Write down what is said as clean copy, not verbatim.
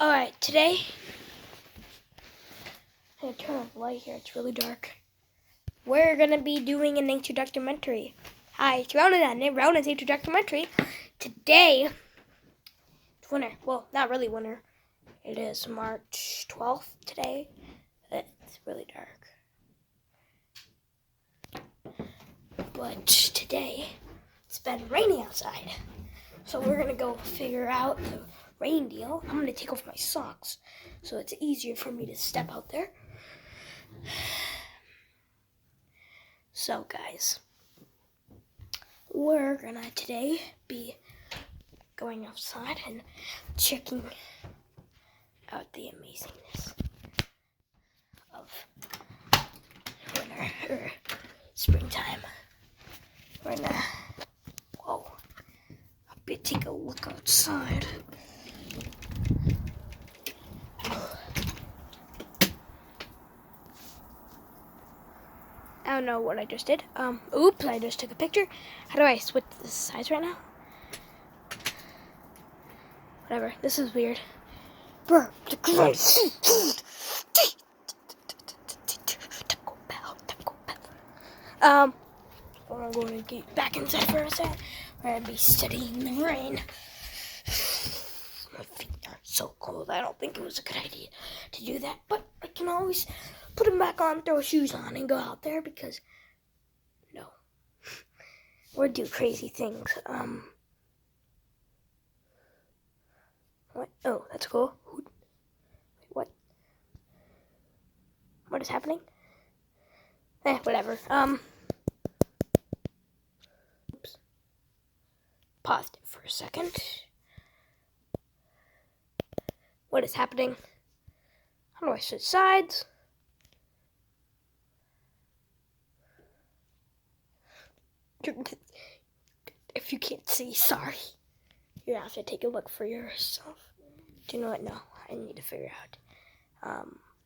Alright, today, I'm going to turn off the light here, it's really dark. We're going to be doing an nature documentary. Hi, it's Ronan and Ronan's nature documentary. Today, it's winter. Well, not really winter. It is March 12th today. It's really dark. But today, it's been raining outside. So we're going to go figure out the rain deal. I'm going to take off my socks so it's easier for me to step out there. So guys, we're going to today be going outside and checking out the amazingness of winter or springtime. We're going to, whoa, I'll be take a look outside. I don't know what I just did. Oops, I just took a picture. How do I switch the size right now? Whatever, this is weird. Taco Bell. I'm going to get back inside for a second. We're going to be studying the rain. My feet are so cold. I don't think it was a good idea to do that, but I can always put them back on, throw shoes on, and go out there because, no, or do crazy things. What? Oh, that's cool. Wait, what? What is happening? Whatever. Oops. Paused it for a second. What is happening? How do I switch sides? If you can't see, sorry. You have to take a look for yourself. Do you know what? No, I need to figure out.